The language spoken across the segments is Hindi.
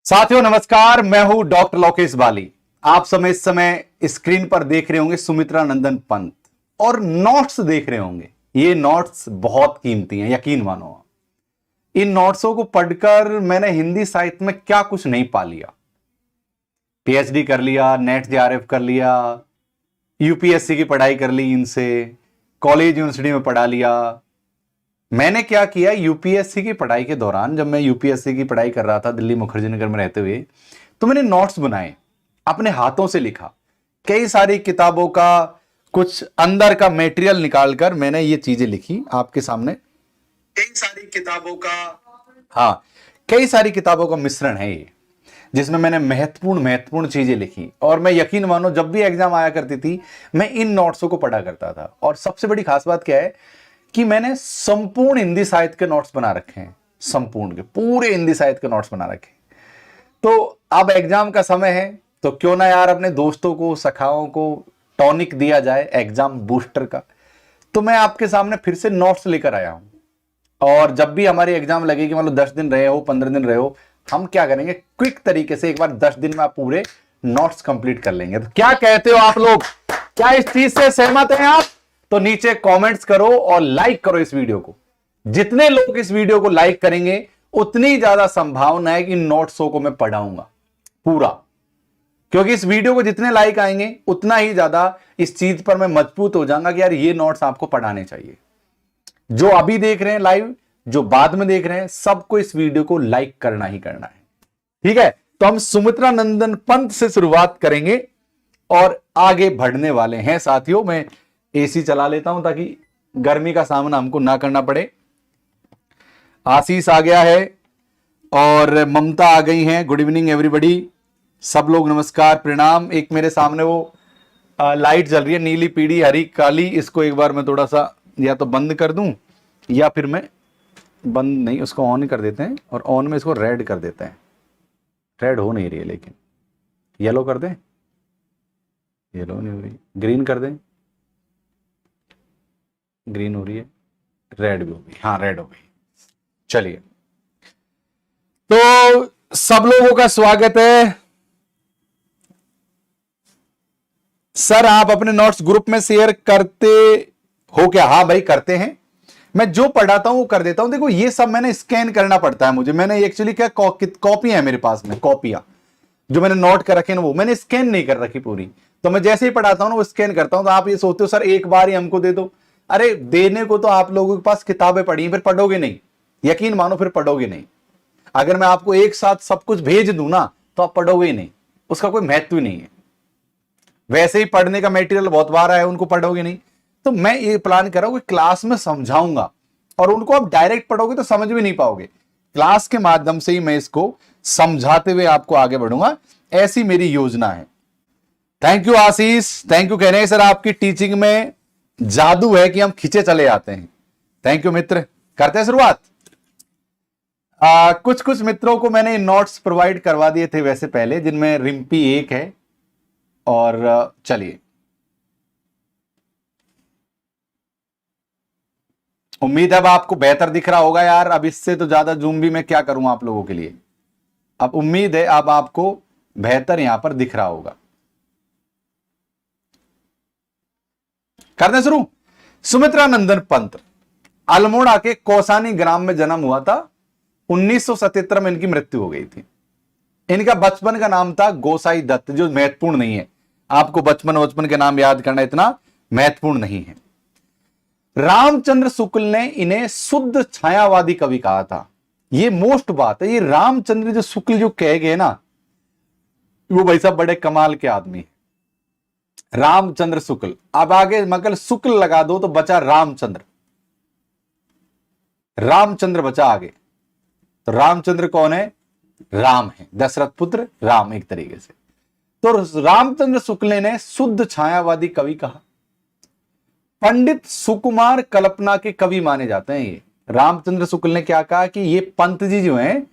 साथियों नमस्कार, मैं हूं डॉक्टर लोकेश बाली। आप समय इस समय स्क्रीन पर देख रहे होंगे सुमित्रा नंदन पंत और नोट्स देख रहे होंगे। ये नोट्स बहुत कीमती हैं, यकीन मानो। इन नोट्सों को पढ़कर मैंने हिंदी साहित्य में क्या कुछ नहीं पा लिया। पीएचडी कर लिया, नेट जेआरएफ कर लिया, यूपीएससी की पढ़ाई कर ली, इनसे कॉलेज यूनिवर्सिटी में पढ़ा लिया। मैंने क्या किया, यूपीएससी की पढ़ाई के दौरान जब मैं यूपीएससी की पढ़ाई कर रहा था दिल्ली मुखर्जी नगर में रहते हुए, तो मैंने नोट्स बनाए, अपने हाथों से लिखा। कई सारी किताबों का कुछ अंदर का मटेरियल निकालकर मैंने ये चीजें लिखी आपके सामने। कई सारी किताबों का कई सारी किताबों का मिश्रण है ये, जिसमें मैंने महत्वपूर्ण महत्वपूर्ण चीजें लिखी। और मैं यकीन मानो, जब भी एग्जाम आया करती थी मैं इन नोट्सों को पढ़ा करता था। और सबसे बड़ी खास बात क्या है कि मैंने संपूर्ण हिंदी साहित्य के नोट्स बना रखे हैं, संपूर्ण के पूरे हिंदी साहित्य के नोट्स बना रखे हैं। तो अब एग्जाम का समय है, तो क्यों ना यार अपने दोस्तों को, सखाओं को टॉनिक दिया जाए एग्जाम बूस्टर का। तो मैं आपके सामने फिर से नोट्स लेकर आया हूं। और जब भी हमारी एग्जाम लगेगी, मतलब 10 दिन रहे हो, 15 दिन रहे हो, हम क्या करेंगे, क्विक तरीके से एक बार 10 दिन में आप पूरे नोट्स कंप्लीट कर लेंगे। तो क्या कहते हो आप लोग, क्या इस चीज से सहमत हैं आप? तो नीचे कमेंट्स करो और लाइक करो इस वीडियो को। जितने लोग इस वीडियो को लाइक करेंगे उतनी ज्यादा संभावना है कि नोट्सों को मैं पढ़ाऊंगा पूरा, क्योंकि इस वीडियो को जितने लाइक आएंगे उतना ही ज्यादा इस चीज पर मैं मजबूत हो जाऊंगा कि यार ये नोट्स आपको पढ़ाने चाहिए। जो अभी देख रहे हैं लाइव, जो बाद में देख रहे हैं, सबको इस वीडियो को लाइक करना ही करना है। ठीक है, तो हम सुमित्रा नंदन पंत से शुरुआत करेंगे और आगे बढ़ने वाले हैं। साथियों, मैं एसी चला लेता हूं ताकि गर्मी का सामना हमको ना करना पड़े। आशीष आ गया है और ममता आ गई हैं। गुड इवनिंग एवरीबॉडी, सब लोग नमस्कार, प्रणाम। एक मेरे सामने वो लाइट जल रही है, नीली, पीली, हरी, काली। इसको एक बार मैं थोड़ा सा या तो बंद कर दूं, या फिर मैं बंद नहीं, उसको ऑन ही कर देते हैं और ऑन में इसको रेड कर देते हैं। रेड हो नहीं रही है, लेकिन येलो कर दें। येलो नहीं हो रही, ग्रीन कर दें। ग्रीन हो रही है, रेड भी हो गई। हाँ, रेड हो गई। चलिए, तो सब लोगों का स्वागत है। सर, आप अपने नोट्स ग्रुप में शेयर करते हो क्या? हाँ भाई, करते हैं। मैं जो पढ़ाता हूं वो कर देता हूं। देखो, ये सब मैंने स्कैन करना पड़ता है मुझे। मैंने एक्चुअली क्या, कॉपियां है मेरे पास में, कॉपियां जो मैंने नोट कर रखे हैं वो मैंने स्कैन नहीं कर रखी पूरी। तो मैं जैसे ही पढ़ाता हूं ना वो स्कैन करता हूं। तो आप ये सोचते हो सर एक बार ही हमको दे दो। अरे देने को तो आप लोगों के पास किताबें पढ़ी, फिर पढ़ोगे नहीं, यकीन मानो, फिर पढ़ोगे नहीं। अगर मैं आपको एक साथ सब कुछ भेज दूं ना तो आप पढ़ोगे ही नहीं, उसका कोई महत्व ही नहीं है। वैसे ही पढ़ने का मटेरियल बहुत बार है, उनको पढ़ोगे नहीं। तो मैं ये प्लान कर रहा हूं कि क्लास में समझाऊंगा, और उनको आप डायरेक्ट पढ़ोगे तो समझ भी नहीं पाओगे। क्लास के माध्यम से ही मैं इसको समझाते हुए आपको आगे बढ़ूंगा, ऐसी मेरी योजना है। Thank you Ashish, thank you. कह रहे हैं सर आपकी टीचिंग में जादू है कि हम खींचे चले आते हैं। थैंक यू मित्र। करते हैं शुरुआत। कुछ कुछ मित्रों को मैंने नोट्स प्रोवाइड करवा दिए थे वैसे पहले, जिनमें रिम्पी एक है। और चलिए, उम्मीद है अब आपको बेहतर दिख रहा होगा यार। अब इससे तो ज्यादा जूम भी मैं क्या करूं आप लोगों के लिए। अब उम्मीद है अब आपको बेहतर यहां पर दिख रहा होगा। करते शुरू। सुमित्रा नंदन पंत अल्मोड़ा के कौसानी ग्राम में जन्म हुआ था। 1977 में इनकी मृत्यु हो गई थी। इनका बचपन का नाम था गोसाई दत्त, जो महत्वपूर्ण नहीं है। आपको बचपन के नाम याद करना इतना महत्वपूर्ण नहीं है। रामचंद्र शुक्ल ने इन्हें शुद्ध छायावादी कवि कहा था। ये मोस्ट बात है, ये रामचंद्र जो शुक्ल जो कहे गए ना, वो भाई साहब बड़े कमाल के आदमी है। रामचंद्र शुक्ल, अब आगे मगर शुक्ल लगा दो तो बचा रामचंद्र। रामचंद्र बचा आगे, तो रामचंद्र कौन है? राम है, दशरथ पुत्र राम एक तरीके से। तो रामचंद्र शुक्ल ने शुद्ध छायावादी कवि कहा। पंडित सुकुमार कल्पना के कवि माने जाते हैं ये। रामचंद्र शुक्ल ने क्या कहा कि ये पंत जी जो हैं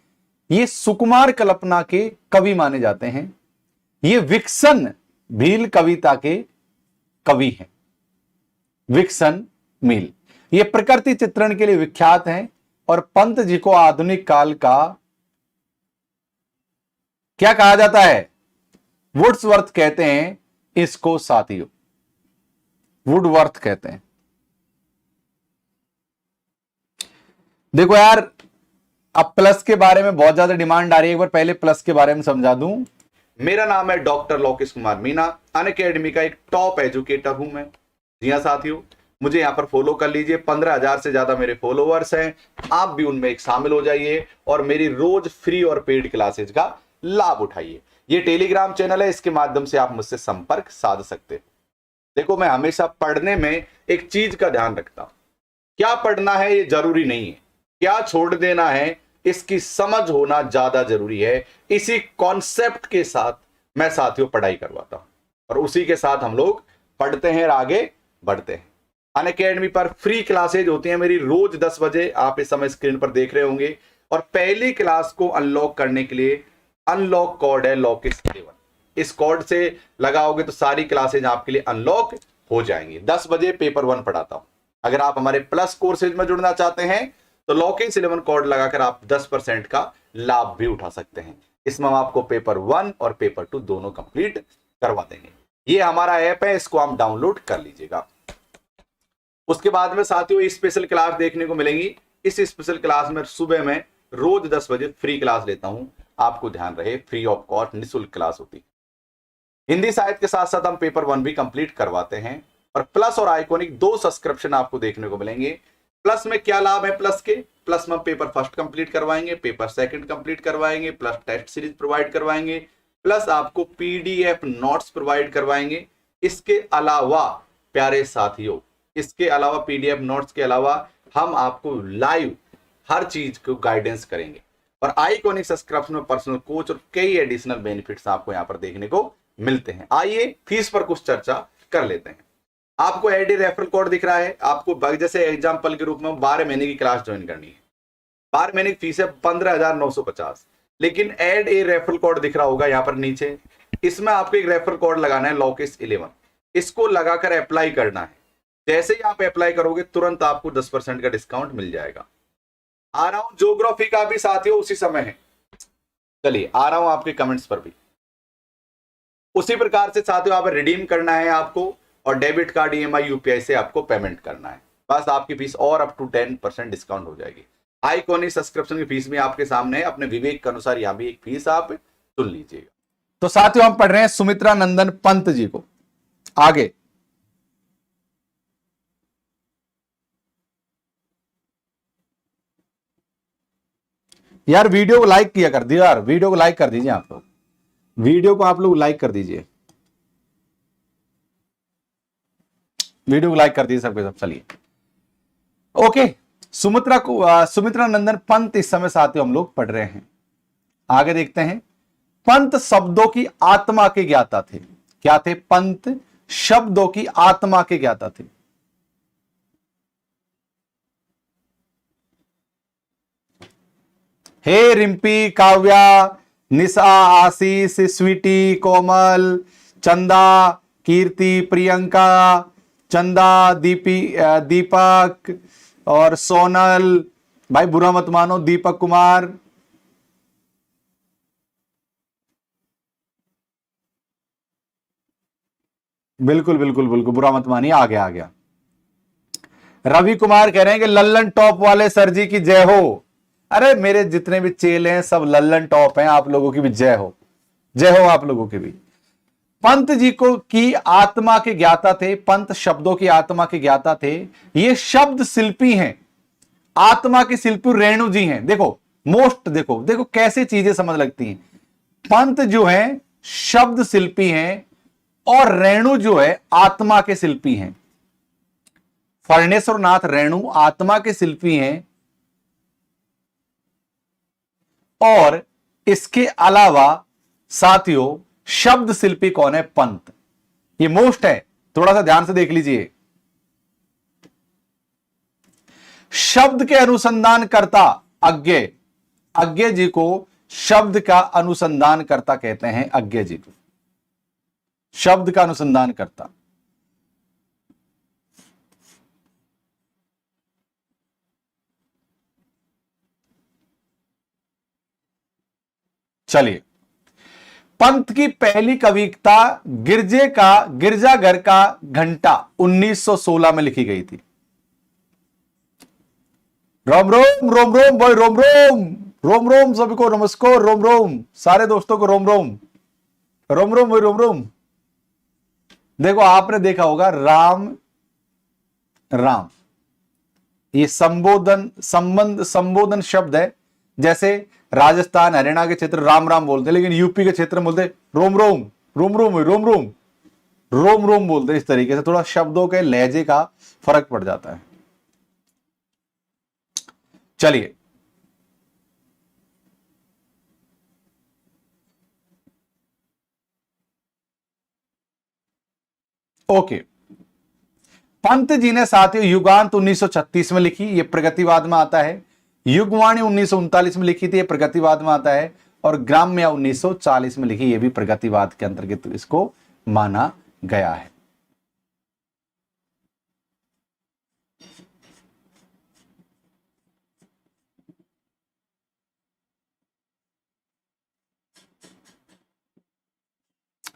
ये सुकुमार कल्पना के कवि माने जाते हैं। ये विक्सन भील कविता के कवि हैं। विक्सन मिल ये प्रकृति चित्रण के लिए विख्यात हैं और पंत जी को आधुनिक काल का क्या कहा जाता है? वुड्सवर्थ कहते हैं इसको साथियों, वुडवर्थ कहते हैं। देखो यार, अब प्लस के बारे में बहुत ज्यादा डिमांड आ रही है, एक बार पहले प्लस के बारे में समझा दूं। मेरा नाम है डॉक्टर लोकेश कुमार मीना, अनअकैडमी का एक टॉप एजुकेटर हूं मैं। जी हाँ साथियों, मुझे यहां पर फॉलो कर लीजिए। 15,000 से ज्यादा मेरे फॉलोअर्स हैं, आप भी उनमें एक शामिल हो जाइए और मेरी रोज फ्री और पेड क्लासेज का लाभ उठाइए। ये टेलीग्राम चैनल है, इसके माध्यम से आप मुझसे संपर्क साध सकते हो। देखो, मैं हमेशा पढ़ने में एक चीज का ध्यान रखता हूं, क्या पढ़ना है ये जरूरी नहीं है, क्या छोड़ देना है इसकी समझ होना ज्यादा जरूरी है। इसी कॉन्सेप्ट के साथ मैं साथियों पढ़ाई करवाता हूं और उसी के साथ हम लोग पढ़ते हैं और आगे बढ़ते हैं। अनअकैडमी पर फ्री क्लासेज होती हैं मेरी रोज 10 बजे, आप इस समय स्क्रीन पर देख रहे होंगे। और पहली क्लास को अनलॉक करने के लिए अनलॉक कोड है लोकेश 11। इस कोड से लगाओगे तो सारी क्लासेज आपके लिए अनलॉक हो जाएंगी। 10 बजे पेपर 1 पढ़ाता हूं। अगर आप हमारे प्लस कोर्सेज में जुड़ना चाहते हैं तो लोकेश 11 कोड लगाकर आप 10% का लाभ भी उठा सकते हैं। इसमें हम आपको पेपर 1 और पेपर 2 दोनों कंप्लीट करवा देंगे। ये हमारा ऐप है, इसको आप डाउनलोड कर लीजिएगा। उसके बाद में साथियों स्पेशल क्लास देखने को मिलेंगी। इस स्पेशल क्लास में सुबह में रोज 10 बजे फ्री क्लास लेता हूं, आपको ध्यान रहे, फ्री ऑफ कॉस्ट निःशुल्क क्लास होती। हिंदी साहित्य के साथ साथ हम पेपर 1 भी कंप्लीट करवाते हैं। और प्लस और आइकॉनिक 2 सब्सक्रिप्शन आपको देखने को मिलेंगे। प्लस में क्या लाभ है? प्लस में पेपर फर्स्ट कंप्लीट करवाएंगे, पेपर सेकंड कंप्लीट करवाएंगे, प्लस टेस्ट सीरीज प्रोवाइड करवाएंगे, प्लस आपको पीडीएफ नोट्स प्रोवाइड करवाएंगे। इसके अलावा प्यारे साथियों, इसके अलावा पीडीएफ नोट्स के अलावा हम आपको लाइव हर चीज को गाइडेंस करेंगे। और आइकॉनिक सब्सक्रिप्शन में पर्सनल कोच और कई एडिशनल बेनिफिट्स आपको यहां पर देखने को मिलते हैं। आइए फीस पर कुछ चर्चा कर लेते हैं। आपको एडी रेफरल कोड दिख रहा है, आपको जैसे एग्जांपल के रूप में 12 महीने की क्लास ज्वाइन करनी है। 12 महीने की फीस है 15,950, लेकिन एड ए रेफरल कोड दिख रहा होगा यहां पर नीचे। इसमें आपको एक रेफरल कोड लगाना है लोकेश 11, इसको लगाकर अप्लाई करना है। जैसे ही आप अप्लाई करोगे तुरंत आपको 10% का डिस्काउंट मिल जाएगा। आ रहा हूं ज्योग्राफी का भी साथियों उसी समय है, चलिए आ रहा हूं आपके कमेंट्स पर भी। उसी प्रकार से साथियों आप रिडीम करना है आपको, और डेबिट कार्ड ईएमआई यूपीआई से आपको पेमेंट करना है। बस आपकी फीस और अप टू 10% डिस्काउंट हो जाएगी। आइकॉनिक सब्सक्रिप्शन की फीस भी आपके सामने है, अपने विवेक के अनुसार यहां भी एक फीस आप चुन लीजिएगा। तो साथियों हम पढ़ रहे हैं सुमित्रा नंदन पंत जी को। आगे यार वीडियो को लाइक किया कर दिया यार, वीडियो को लाइक कर दीजिए आप लोग, वीडियो को आप लोग लाइक कर दीजिए, वीडियो को लाइक कर दीजिए सबके सब। चलिए ओके, सुमित्रा नंदन पंत इस समय साथियों हम लोग पढ़ रहे हैं। आगे देखते हैं। पंत शब्दों की आत्मा के ज्ञाता थे। क्या थे? पंत शब्दों की आत्मा के ज्ञाता थे। हे रिंपी, काव्या, निशा, आशीष, स्वीटी, कोमल, चंदा, कीर्ति, प्रियंका, चंदा, दीपक और सोनल, भाई बुरा मत मानो, दीपक कुमार, बिल्कुल बिल्कुल बिल्कुल बुरा मत मानिए, आ गया आ गया। रवि कुमार कह रहे हैं कि लल्लन टॉप वाले सर जी की जय हो। अरे मेरे जितने भी चेले हैं सब लल्लन टॉप हैं, आप लोगों की भी जय हो, जय हो आप लोगों की भी। पंत जी को की आत्मा के ज्ञाता थे, पंत शब्दों की आत्मा के ज्ञाता थे। ये शब्द शिल्पी हैं, आत्मा के शिल्पी रेणु जी हैं। देखो मोस्ट, देखो देखो कैसे चीजें समझ लगती हैं। पंत जो है शब्द शिल्पी हैं और रेणु जो है आत्मा के शिल्पी हैं। फर्णेश्वर नाथ रेणु आत्मा के शिल्पी हैं, और इसके अलावा साथियों शब्द शिल्पी कौन है? पंत। ये मोस्ट है, थोड़ा सा ध्यान से देख लीजिए। शब्द के अनुसंधान करता अज्ञे, अज्ञे जी को शब्द का अनुसंधान करता कहते हैं। अज्ञे जी को शब्द का अनुसंधान करता। चलिए पंत की पहली कविता गिरजाघर का घंटा 1916 में लिखी गई थी। रोम रोम रोम रोम भाई, रोम रोम रोम रोम, सभी को नमस्कार, रोम रोम, सारे दोस्तों को रोम रोम, रोम रोम भाई, रोम रोम। देखो आपने देखा होगा राम राम, ये संबोधन शब्द है। जैसे राजस्थान हरियाणा के क्षेत्र राम राम बोलते हैं, लेकिन यूपी के क्षेत्र में बोलते रोम रोम, रोम रोम रोम रोम, रोम रोम बोलते हैं। इस तरीके से थोड़ा शब्दों के लहजे का फर्क पड़ जाता है। चलिए, ओके। पंत जी ने साथियों युगांत 1936 में लिखी, ये प्रगतिवाद में आता है। युगवाणी 1939 में लिखी थी, ये प्रगतिवाद में आता है। और ग्राम्य 1940 में लिखी, ये भी प्रगतिवाद के अंतर्गत इसको माना गया है।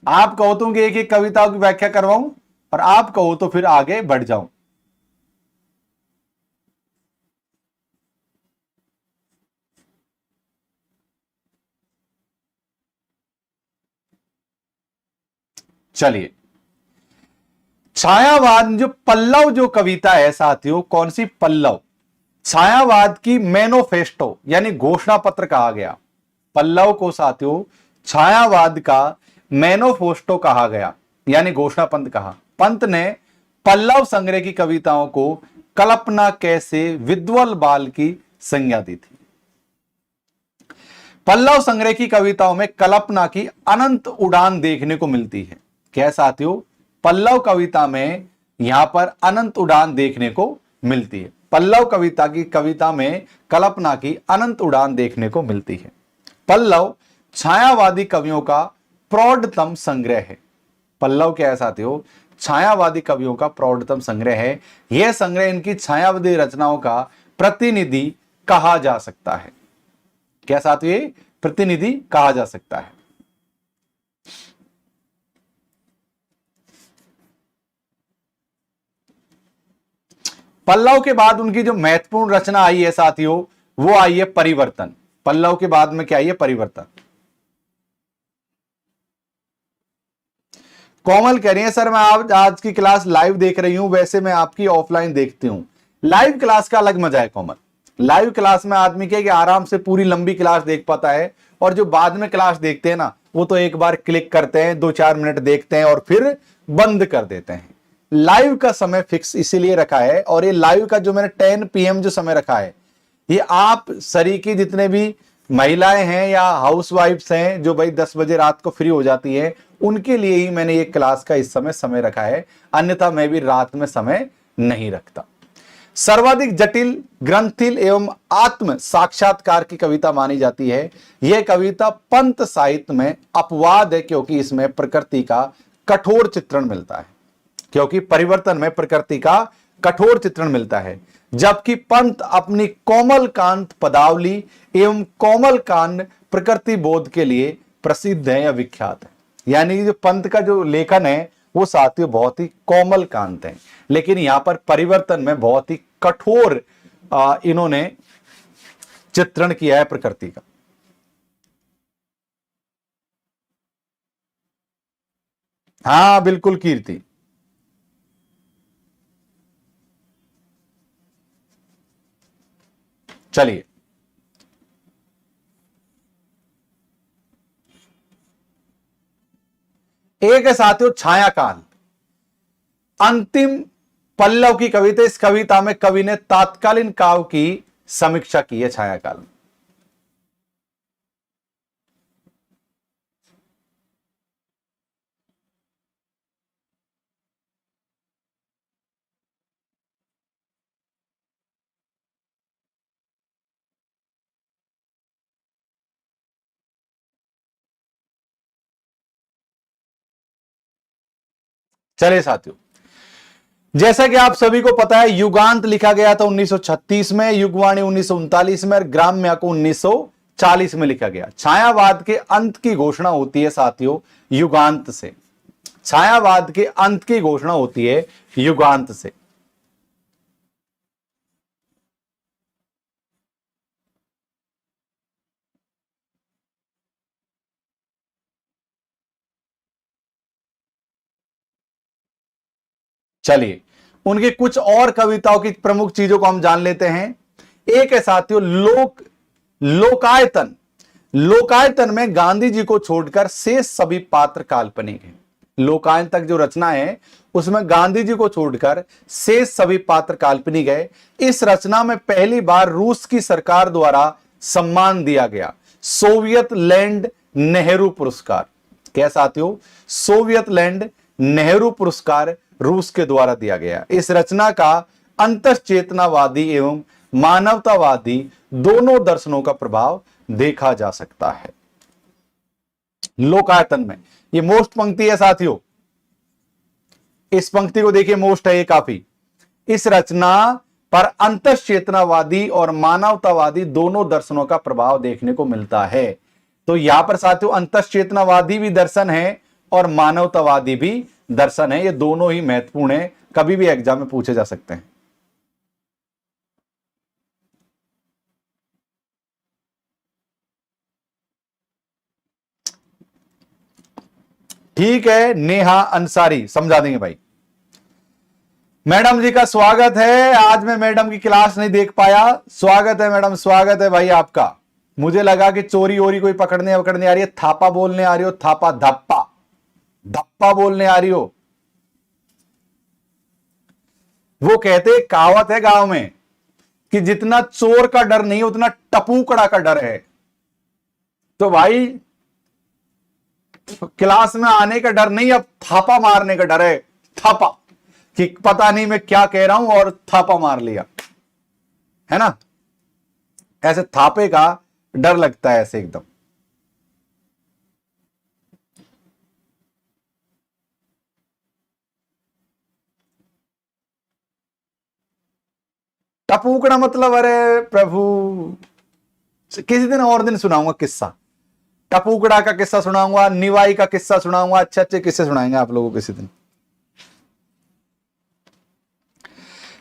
आप कहो तो एक एक कविताओं की व्याख्या करवाऊं, और आप कहो तो फिर आगे बढ़ जाऊं। चलिए, छायावाद जो पल्लव जो कविता है साथियों, कौन सी? पल्लव। छायावाद की मैनिफेस्टो यानी घोषणा पत्र कहा गया। पल्लव को साथियों छायावाद का मैनिफेस्टो कहा गया, यानी घोषणा पंत कहा। पंत ने पल्लव संग्रह की कविताओं को कल्पना कैसे विद्वल बाल की संज्ञा दी थी। पल्लव संग्रह की कविताओं में कल्पना की अनंत उड़ान देखने को मिलती है। क्या साथियों? पल्लव कविता में यहां पर अनंत उड़ान देखने को मिलती है। पल्लव कविता में कल्पना की अनंत उड़ान देखने को मिलती है। पल्लव छायावादी कवियों का प्रौढ़तम संग्रह है। पल्लव क्या है साथियों? छायावादी कवियों का प्रौढ़तम संग्रह है। यह संग्रह इनकी छायावादी रचनाओं का प्रतिनिधि कहा जा सकता है। क्या साथियों? प्रतिनिधि कहा जा सकता है। पल्लव के बाद उनकी जो महत्वपूर्ण रचना आई है साथियों, वो आई है परिवर्तन। पल्लव के बाद में क्या आई है? परिवर्तन। कोमल कह रही है सर मैं आज की क्लास लाइव देख रही हूं, वैसे मैं आपकी ऑफलाइन देखती हूं। लाइव क्लास का अलग मजा है कोमल। लाइव क्लास में आदमी के आराम से पूरी लंबी क्लास देख पाता है, और जो बाद में क्लास देखते हैं ना, वो तो एक बार क्लिक करते हैं, 2-4 मिनट देखते हैं और फिर बंद कर देते हैं। लाइव का समय फिक्स इसीलिए रखा है, और ये लाइव का जो मैंने 10 PM जो समय रखा है, ये आप सरीकी जितने भी महिलाएं हैं या हाउसवाइफ्स हैं जो भाई 10 बजे रात को फ्री हो जाती है, उनके लिए ही मैंने ये क्लास का इस समय रखा है। अन्यथा मैं भी रात में समय नहीं रखता। सर्वाधिक जटिल, ग्रंथिल एवं आत्म साक्षात्कार की कविता मानी जाती है। यह कविता पंत साहित्य में अपवाद है, क्योंकि इसमें प्रकृति का कठोर चित्रण मिलता है। क्योंकि परिवर्तन में प्रकृति का कठोर चित्रण मिलता है, जबकि पंत अपनी कोमल कांत पदावली एवं कोमल कांड प्रकृति बोध के लिए प्रसिद्ध है या विख्यात है। यानी जो पंत का जो लेखन है वो साथियों बहुत ही कोमल कांत है, लेकिन यहां पर परिवर्तन में बहुत ही कठोर इन्होंने चित्रण किया है प्रकृति का। हाँ बिल्कुल कीर्ति। चलिए, एक है साथियों छायाकाल, अंतिम पल्लव की कविता। इस कविता में कवि ने तात्कालीन काव्य की समीक्षा की है छायाकाल में। चलिए साथियों, जैसा कि आप सभी को पता है, युगांत लिखा गया था 1936 में, युगवाणी 1939 में, और ग्राम्य को 40 में लिखा गया। छायावाद के अंत की घोषणा होती है साथियों युगांत से। छायावाद के अंत की घोषणा होती है युगांत से। चलिए उनके कुछ और कविताओं की प्रमुख चीजों को हम जान लेते हैं। एक है साथियों लोकायतन। लोकायतन में गांधी जी को छोड़कर शेष सभी पात्र काल्पनिक हैं। लोकायतन तक जो रचना है उसमें गांधी जी को छोड़कर शेष सभी पात्र काल्पनिक है। इस रचना में पहली बार रूस की सरकार द्वारा सम्मान दिया गया, सोवियत लैंड नेहरू पुरस्कार। क्या साथियों? सोवियत लैंड नेहरू पुरस्कार रूस के द्वारा दिया गया। इस रचना का अंतश्चेतनावादी एवं मानवतावादी दोनों दर्शनों का प्रभाव देखा जा सकता है। लोकायतन में ये मोस्ट पंक्ति है साथियों, इस पंक्ति को देखिए, मोस्ट है ये काफी। इस रचना पर अंतश्चेतनावादी और मानवतावादी दोनों दर्शनों का प्रभाव देखने को मिलता है। तो यहां पर साथियों अंतश्चेतनावादी भी दर्शन है और मानवतावादी भी दर्शन है। ये दोनों ही महत्वपूर्ण है, कभी भी एग्जाम में पूछे जा सकते हैं। ठीक है, नेहा अंसारी समझा देंगे भाई। मैडम जी का स्वागत है। आज मैं मैडम की क्लास नहीं देख पाया। स्वागत है मैडम, स्वागत है भाई आपका। मुझे लगा कि चोरी ओरी कोई पकड़ने आ रही है। थापा बोलने आ रही हो, थापा धप्पा धप्पा बोलने आ रही हो। वो कहते कहावत है गांव में कि जितना चोर का डर नहीं उतना टपूकड़ा का डर है। तो भाई क्लास में आने का डर नहीं, अब थापा मारने का डर है। थापा कि पता नहीं मैं क्या कह रहा हूं और थापा मार लिया, है ना। ऐसे थापे का डर लगता है ऐसे एकदम। टपूकड़ा मतलब, अरे प्रभु, किसी दिन और दिन सुनाऊंगा किस्सा। टपूकड़ा का किस्सा सुनाऊंगा, निवाई का किस्सा सुनाऊंगा, अच्छे अच्छे किस्से सुनाएंगे आप लोगों को किसी दिन।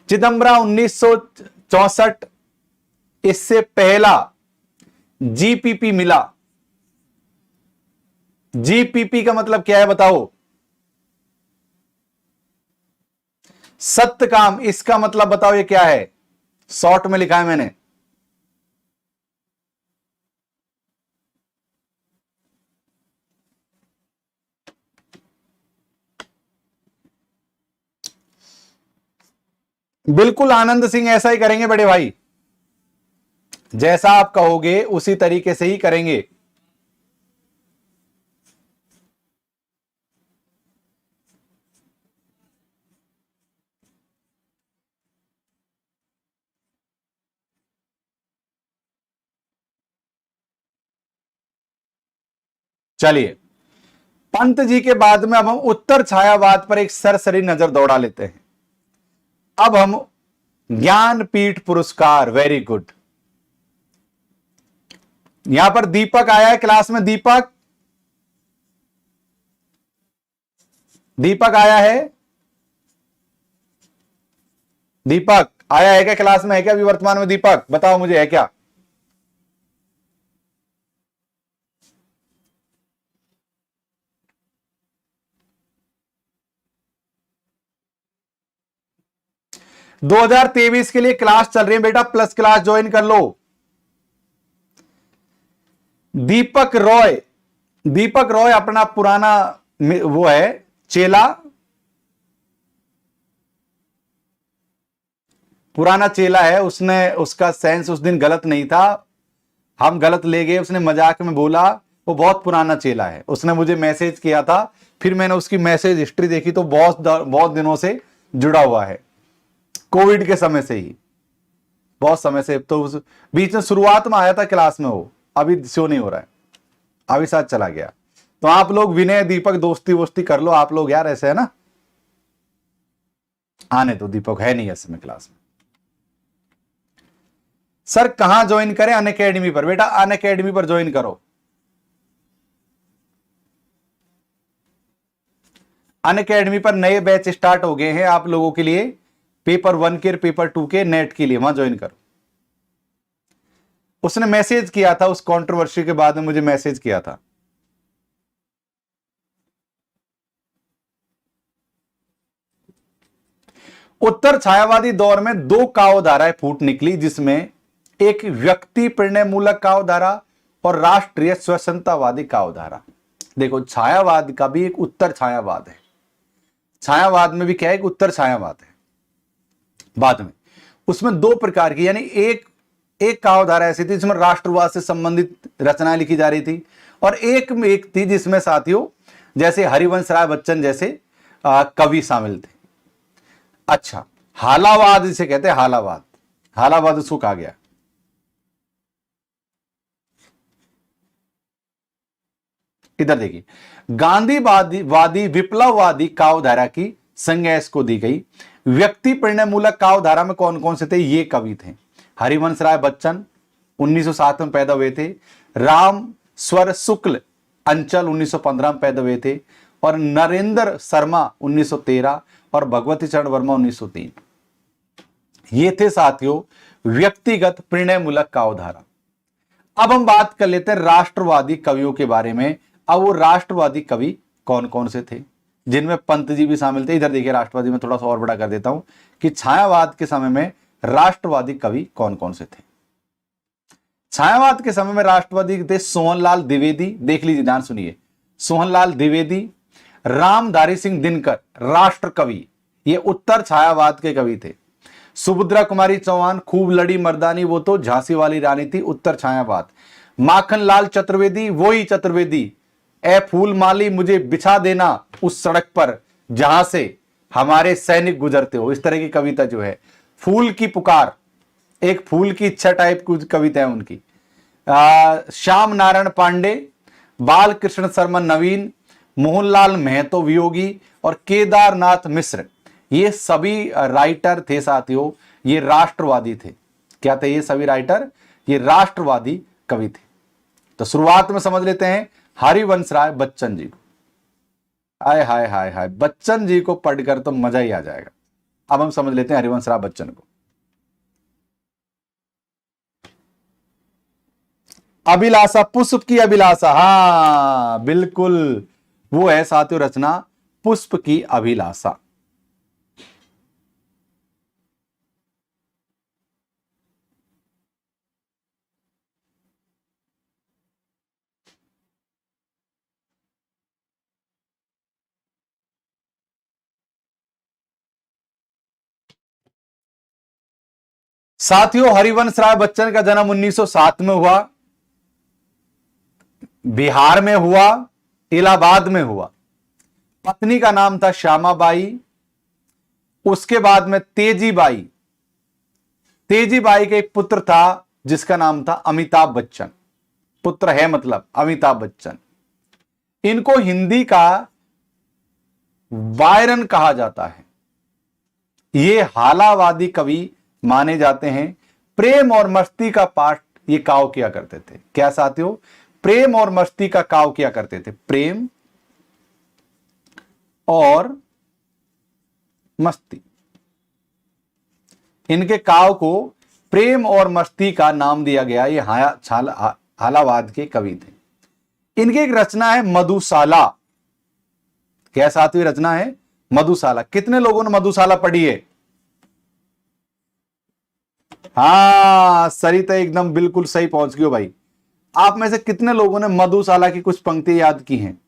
चिदम्बरा 1964, इससे पहला जीपीपी मिला। जीपीपी का मतलब क्या है बताओ? सत्यकाम, इसका मतलब बताओ ये क्या है? शॉर्ट में लिखा है मैंने। बिल्कुल आनंद सिंह, ऐसा ही करेंगे बड़े भाई, जैसा आप कहोगे उसी तरीके से ही करेंगे। चलिए पंत जी के बाद में अब हम उत्तर छायावाद पर एक सरसरी नजर दौड़ा लेते हैं। अब हम ज्ञानपीठ पुरस्कार, वेरी गुड। यहां पर दीपक आया है क्लास में। दीपक, दीपक आया है? दीपक आया है क्या क्लास में? है क्या अभी वर्तमान में? दीपक बताओ मुझे, है क्या? दो 2023 के लिए क्लास चल रही है बेटा, प्लस क्लास ज्वाइन कर लो। दीपक रॉय, दीपक रॉय अपना पुराना वो है चेला, पुराना चेला है। उसने, उसका सेंस उस दिन गलत नहीं था, हम गलत ले गए, उसने मजाक में बोला। वो बहुत पुराना चेला है, उसने मुझे मैसेज किया था, फिर मैंने उसकी मैसेज हिस्ट्री देखी तो बहुत दिनों से जुड़ा हुआ है, कोविड के समय से ही, बहुत समय से। तो उस बीच में शुरुआत में आया था क्लास में, वो अभी शो नहीं हो रहा है, अभी साथ चला गया। तो आप लोग विनय दीपक दोस्ती वोस्ती कर लो आप लोग यार, ऐसे है ना। आने तो दीपक है नहीं ऐसे में क्लास में। सर कहां ज्वाइन करें? अनअकैडमी पर। बेटा अनअकैडमी पर ज्वाइन करो। अनअकैडमी पर नए बैच स्टार्ट हो गए हैं आप लोगों के लिए, पेपर 1 के, पेपर 2 के, नेट के लिए, वहां ज्वाइन करो। उसने मैसेज किया था, उस कंट्रोवर्सी के बाद में मुझे मैसेज किया था। उत्तर छायावादी दौर में दो काव्यधाराएं फूट निकली, जिसमें एक व्यक्ति प्रणय मूलक काव्यधारा और राष्ट्रीय स्वतंत्रतावादी काव्यधारा। देखो छायावाद का भी एक उत्तर छायावाद है, छायावाद में भी क्या है, एक उत्तर छायावाद है। बाद में उसमें दो प्रकार की, यानी एक एक काव्यधारा ऐसी थी जिसमें राष्ट्रवाद से संबंधित रचनाएं लिखी जा रही थी, और एक थी जिसमें साथियों जैसे हरिवंश राय बच्चन जैसे कवि शामिल थे। अच्छा, हालावाद जिसे कहते हैं, हालावाद, हालावाद उसको कहा गया। इधर देखिए, गांधीवादी विप्लववादी काव्यधारा की संज्ञा इसको दी गई। व्यक्ति प्रणय मूलक काव्यधारा में कौन कौन से थे? ये कवि थे, हरिवंश राय बच्चन 1907 में पैदा हुए थे, राम स्वर शुक्ल अंचल 1915 में पैदा हुए थे, और नरेंद्र शर्मा 1913, और भगवती चरण वर्मा 1903। ये थे साथियों व्यक्तिगत प्रणय मूलक काव्यधारा। अब हम बात कर लेते हैं राष्ट्रवादी कवियों के बारे में। अब वो राष्ट्रवादी कवि कौन कौन से थे, जिनमें पंत जी भी शामिल थे। इधर देखिए, राष्ट्रवादी में थोड़ा सा और बड़ा कर देता हूं कि छायावाद के समय में राष्ट्रवादी कवि कौन कौन से थे। छायावाद के समय में राष्ट्रवादी थे सोहनलाल द्विवेदी, देख लीजिए, ध्यान सुनिए, सोहनलाल द्विवेदी, रामधारी सिंह दिनकर, राष्ट्र कवि, ये उत्तर छायावाद के कवि थे। सुभद्रा कुमारी चौहान, खूब लड़ी मर्दानी, वो तो झांसी वाली रानी थी, उत्तर छायावाद। माखनलाल चतुर्वेदी, वही चतुर्वेदी, ए फूल माली मुझे बिछा देना उस सड़क पर जहां से हमारे सैनिक गुजरते हो, इस तरह की कविता जो है। फूल की पुकार, एक फूल की इच्छा टाइप कुछ कविता है उनकी। श्याम नारायण पांडे, बाल कृष्ण शर्मा नवीन, मोहनलाल महतो वियोगी, और केदारनाथ मिश्र, ये सभी राइटर थे साथियों, ये राष्ट्रवादी थे। क्या थे ये सभी राइटर? ये राष्ट्रवादी कवि थे। तो शुरुआत में समझ लेते हैं हरिवंश राय बच्चन जी को। हाय हाय हाय हाय, बच्चन जी को पढ़कर तो मजा ही आ जाएगा। अब हम समझ लेते हैं हरिवंश राय बच्चन को। अभिलाषा, पुष्प की अभिलाषा, हाँ बिल्कुल, वो है साथियों रचना पुष्प की अभिलाषा। साथियों हरिवंश राय बच्चन का जन्म 1907 में हुआ, बिहार में हुआ, इलाहाबाद में हुआ। पत्नी का नाम था श्यामाबाई। उसके बाद में तेजीबाई, तेजीबाई के एक पुत्र था जिसका नाम था अमिताभ बच्चन, पुत्र है मतलब अमिताभ बच्चन। इनको हिंदी का बायरन कहा जाता है। ये हालावादी कवि माने जाते हैं। प्रेम और मस्ती का पाठ ये काव किया करते थे। क्या साथियों? प्रेम और मस्ती का काव किया करते थे। प्रेम और मस्ती, इनके काव को प्रेम और मस्ती का नाम दिया गया। ये हालावाद के कवि थे। इनकी एक रचना है मधुशाला। क्या साथियों रचना है मधुशाला? कितने लोगों ने मधुशाला पढ़ी है? हाँ सरिता एकदम बिल्कुल सही पहुंच गई हो भाई। आप में से कितने लोगों ने मधुशाला की कुछ पंक्ति याद की हैं?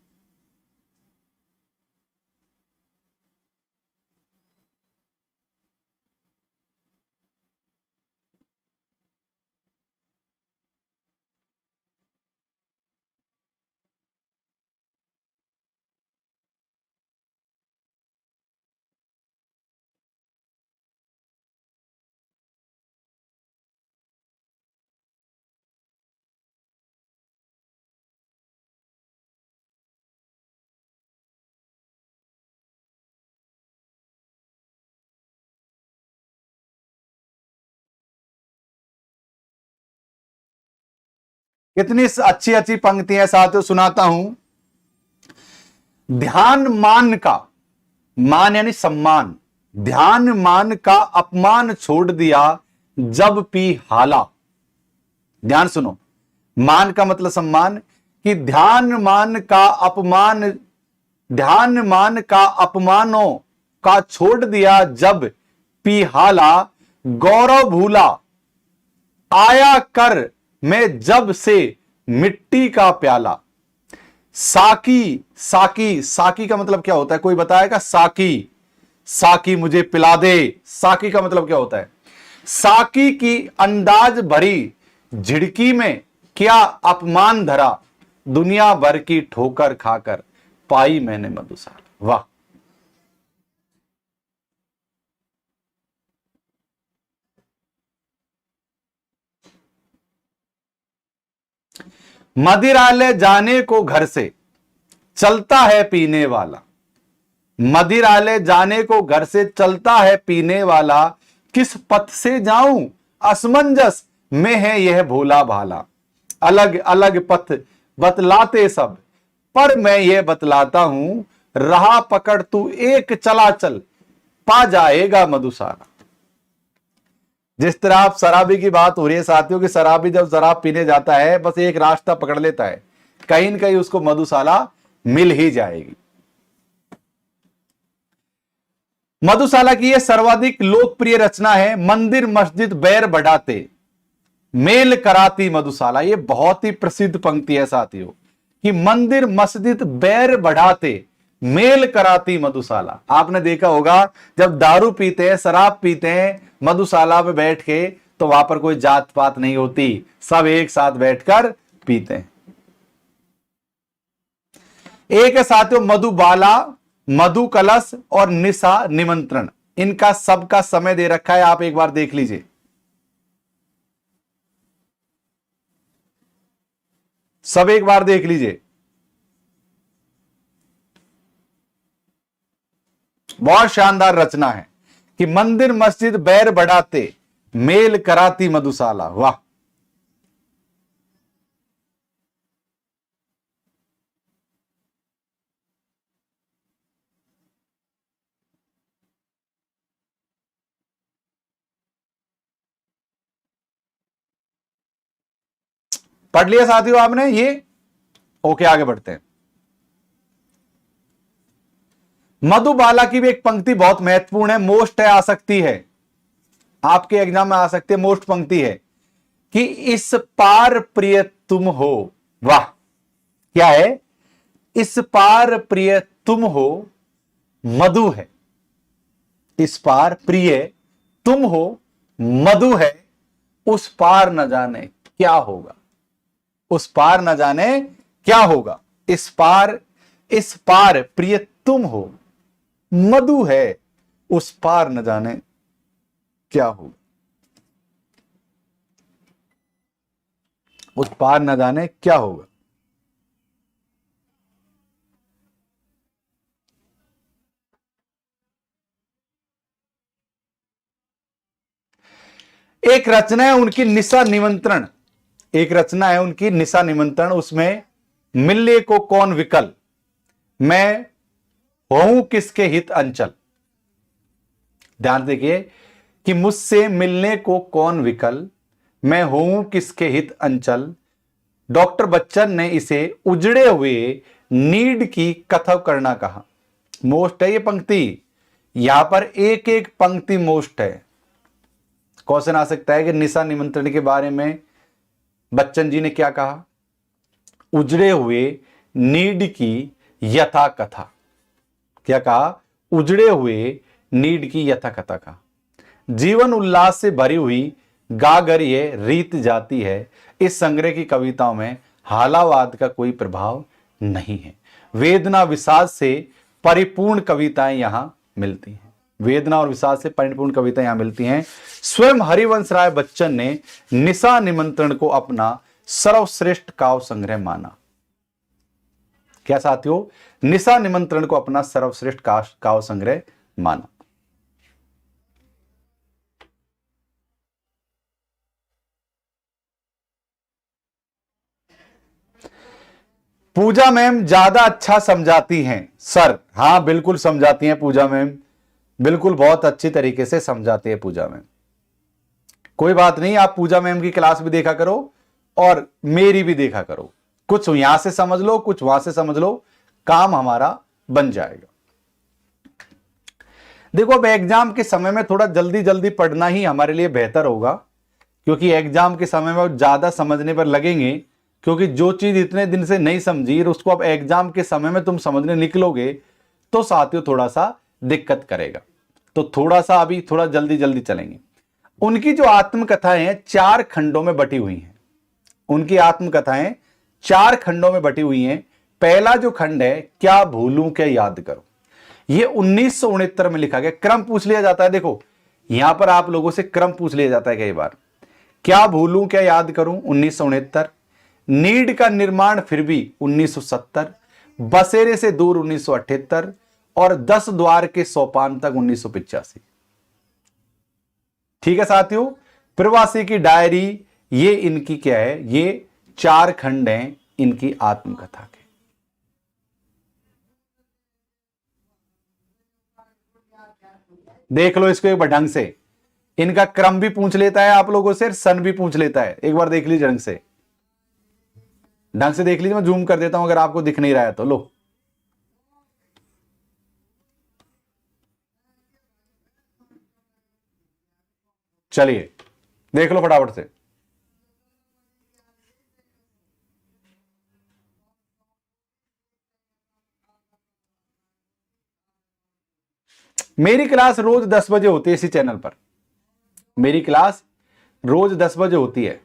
कितनी अच्छी अच्छी पंक्तियां साथियों, सुनाता हूं। ध्यान मान का, मान यानी सम्मान, ध्यान मान का अपमान छोड़ दिया जब पी हाला। ध्यान सुनो, मान का मतलब सम्मान, कि ध्यान मान का अपमान, ध्यान मान का अपमानों का छोड़ दिया जब पी हाला। गौरव भूला आया कर मैं जब से मिट्टी का प्याला। साकी, साकी, साकी का मतलब क्या होता है, कोई बताएगा? साकी, साकी मुझे पिला दे, साकी का मतलब क्या होता है? साकी की अंदाज भरी झिड़की में क्या अपमान धरा, दुनिया भर की ठोकर खाकर पाई मैंने मधुशाला। वाह, मदिरालय जाने को घर से चलता है पीने वाला, मदिरालय जाने को घर से चलता है पीने वाला, किस पथ से जाऊं असमंजस में है यह भोला भाला। अलग अलग पथ बतलाते सब, पर मैं यह बतलाता हूं, राह पकड़ तू एक चला चल, पा जाएगा मधुशाला। जिस तरह आप शराबी की बात हो रही है साथियों, कि शराबी जब शराब पीने जाता है बस एक रास्ता पकड़ लेता है, कहीं न कहीं उसको मधुशाला मिल ही जाएगी। मधुशाला की यह सर्वाधिक लोकप्रिय रचना है, मंदिर मस्जिद बैर बढ़ाते मेल कराती मधुशाला। यह बहुत ही प्रसिद्ध पंक्ति है साथियों, कि मंदिर मस्जिद बैर बढ़ाते मेल कराती मधुशाला। आपने देखा होगा जब दारू पीते हैं, शराब पीते हैं मधुशाला में बैठ के, तो वहां पर कोई जात पात नहीं होती, सब एक साथ बैठकर पीते हैं। एक है साथियों मधुबाला, मधु कलश और निशा निमंत्रण। इनका सबका समय दे रखा है, आप एक बार देख लीजिए। सब एक बार देख लीजिए, बहुत शानदार रचना है, कि मंदिर मस्जिद बैर बढ़ाते मेल कराती मधुशाला। वाह, पढ़ लिया साथियों आपने ये? ओके, आगे बढ़ते हैं। मधुबाला की भी एक पंक्ति बहुत महत्वपूर्ण है, मोस्ट है, आ सकती है आपके एग्जाम में, आ सकती है, मोस्ट पंक्ति है, कि इस पार प्रिय तुम हो। वाह, क्या है? इस पार प्रिय तुम हो, मधु है। इस पार प्रिय तुम हो, मधु है, उस पार न जाने क्या होगा। उस पार न जाने क्या होगा। इस पार प्रिय तुम हो, मधु है, उस पार न जाने क्या होगा। उस पार न जाने क्या होगा। एक रचना है उनकी निशा निमंत्रण, एक रचना है उनकी निशा निमंत्रण, उसमें मिलने को कौन विकल, मैं हूं किसके हित अंचल। ध्यान देखिए, कि मुझसे मिलने को कौन विकल, मैं हूं किसके हित अंचल। डॉक्टर बच्चन ने इसे उजड़े हुए नीड की कथव करना कहा। मोस्ट है ये पंक्ति, यहां पर एक एक पंक्ति मोस्ट है। क्वेश्चन आ सकता है कि निशा निमंत्रण के बारे में बच्चन जी ने क्या कहा? उजड़े हुए नीड की यथा कथा। क्या कहा? उजड़े हुए नीड की यथा कथा कहा। जीवन उल्लास से भरी हुई गागर ये रीत जाती है। इस संग्रह की कविताओं में हालावाद का कोई प्रभाव नहीं है। वेदना विषाद से परिपूर्ण कविताएं यहां मिलती हैं। वेदना और विषाद से परिपूर्ण कविताएं यहां मिलती हैं। स्वयं हरिवंश राय बच्चन ने निशा निमंत्रण को अपना सर्वश्रेष्ठ काव्य संग्रह माना। क्या साथियों? निशा निमंत्रण को अपना सर्वश्रेष्ठ काव्य संग्रह माना। पूजा मैम ज्यादा अच्छा समझाती हैं सर। हाँ बिल्कुल समझाती हैं पूजा मैम, बिल्कुल बहुत अच्छी तरीके से समझाती है पूजा मैम। कोई बात नहीं, आप पूजा मैम की क्लास भी देखा करो और मेरी भी देखा करो, कुछ यहां से समझ लो कुछ वहां से समझ लो, काम हमारा बन जाएगा। देखो अब एग्जाम के समय में थोड़ा जल्दी जल्दी पढ़ना ही हमारे लिए बेहतर होगा, क्योंकि एग्जाम के समय में ज्यादा समझने पर लगेंगे, क्योंकि जो चीज इतने दिन से नहीं समझी उसको अब एग्जाम के समय में तुम समझने निकलोगे तो साथियों थोड़ा सा दिक्कत करेगा। तो थोड़ा सा अभी थोड़ा जल्दी जल्दी चलेंगे। उनकी जो आत्मकथाएं हैं 4 खंडों में बटी हुई हैं। उनकी आत्मकथाएं 4 खंडों में बटी हुई हैं। पहला जो खंड है, क्या भूलूं क्या याद करूं, ये 1969 में लिखा गया। क्रम पूछ लिया जाता है, देखो यहां पर आप लोगों से क्रम पूछ लिया जाता है कई बार। क्या भूलूं क्या याद करूं 1969, नीड का निर्माण फिर भी 1970, बसेरे से दूर 1978 और 10 द्वार के सोपान तक 1985। ठीक है साथियों, प्रवासी की डायरी, ये इनकी क्या है, ये 4 खंड हैं इनकी आत्मकथा के। देख लो इसको एक बार ढंग से, इनका क्रम भी पूछ लेता है आप लोगों से, सन भी पूछ लेता है। एक बार देख लीजिए ढंग से, ढंग से देख लीजिए। मैं जूम कर देता हूं अगर आपको दिख नहीं रहा है तो। लो चलिए देख लो फटाफट से। मेरी क्लास रोज 10 बजे होती है इसी चैनल पर। मेरी क्लास रोज 10 बजे होती है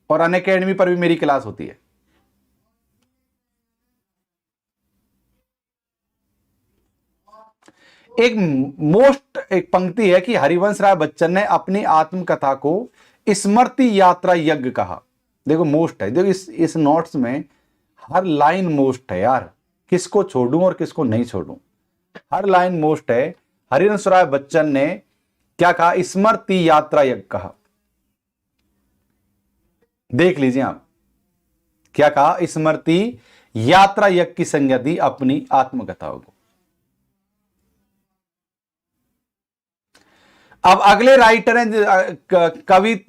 और अनअकैडमी पर भी मेरी क्लास होती है। एक पंक्ति है कि हरिवंश राय बच्चन ने अपनी आत्मकथा को स्मृति यात्रा यज्ञ कहा। देखो मोस्ट है, देखो इस नोट्स में हर लाइन मोस्ट है यार, किसको छोड़ूं और किसको नहीं छोड़ूं, हर लाइन मोस्ट है। हरिवंश राय बच्चन ने क्या कहा, स्मृति यात्रा यज्ञ कहा। देख लीजिए आप, क्या कहा, स्मृति यात्रा यज्ञ की संज्ञा दी अपनी आत्मकथाओं को। अब अगले राइटर हैं,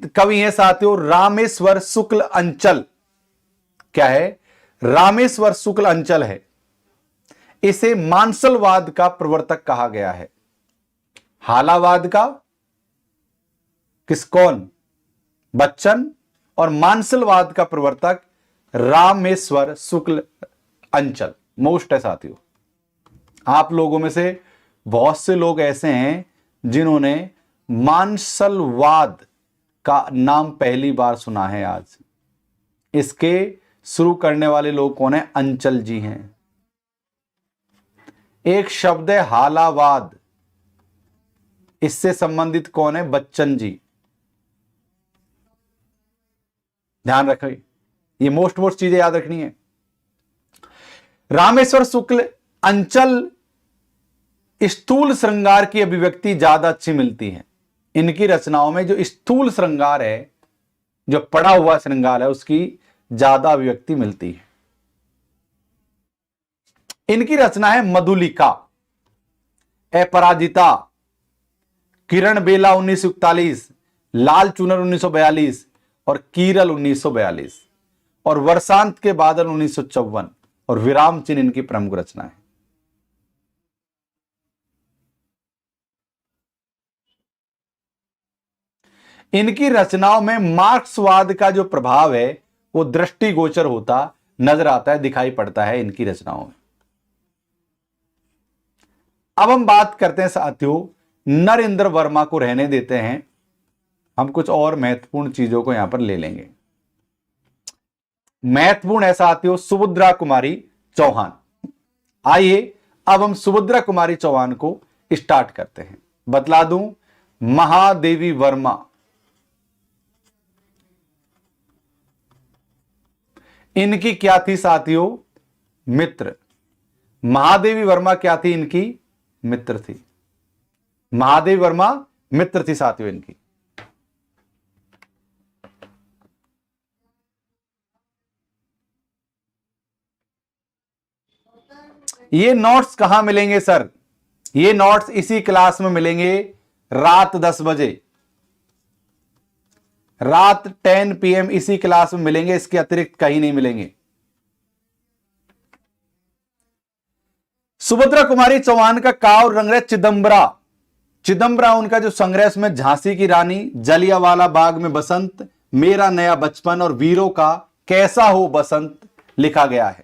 कवि हैं साथियों, रामेश्वर शुक्ल अंचल। क्या है, रामेश्वर शुक्ल अंचल है। इसे मानसलवाद का प्रवर्तक कहा गया है। हालावाद का कौन, बच्चन, और मानसलवाद का प्रवर्तक रामेश्वर शुक्ल अंचल। मोस्ट है साथियों। आप लोगों में से बहुत से लोग ऐसे हैं जिन्होंने मानसलवाद का नाम पहली बार सुना है आज। इसके शुरू करने वाले लोग कौन है, अंचल जी हैं। एक शब्द है हालावाद, इससे संबंधित कौन है, बच्चन जी। ध्यान रखें, ये मोस्ट चीजें याद रखनी है। रामेश्वर शुक्ल अंचल स्थूल श्रृंगार की अभिव्यक्ति ज्यादा अच्छी मिलती है। इनकी रचनाओं में जो स्थूल श्रृंगार है, जो पड़ा हुआ श्रृंगार है, उसकी ज्यादा अभिव्यक्ति मिलती है। इनकी रचना है मधुलिका, अपराजिता, किरण बेला 1941, लाल चुनर 1942 और कीरल 1942 और वर्षांत के बादल 1954 और विराम चिन्ह इनकी प्रमुख रचना है। इनकी रचनाओं में मार्क्सवाद का जो प्रभाव है वो दृष्टिगोचर होता नजर आता है, दिखाई पड़ता है इनकी रचनाओं में। अब हम बात करते हैं साथियों, नरेंद्र वर्मा को रहने देते हैं, हम कुछ और महत्वपूर्ण चीजों को यहां पर ले लेंगे। महत्वपूर्ण है साथियों सुभद्रा कुमारी चौहान। आइए अब हम सुभद्रा कुमारी चौहान को स्टार्ट करते हैं। बतला दूं, महादेवी वर्मा इनकी क्या थी साथियों, मित्र। महादेवी वर्मा क्या थी, इनकी मित्र थी। महादेवी वर्मा मित्र थी साथियों इनकी। ये नोट्स कहां मिलेंगे सर? ये नोट्स इसी क्लास में मिलेंगे रात 10 बजे, रात 10 PM इसी क्लास में मिलेंगे, इसके अतिरिक्त कहीं नहीं मिलेंगे। सुभद्रा कुमारी चौहान का काव्य संग्रह चिदंबरा, चिदंबरा उनका जो संग्रह, में झांसी की रानी, जलियांवाला बाग में बसंत, मेरा नया बचपन और वीरों का कैसा हो बसंत लिखा गया है।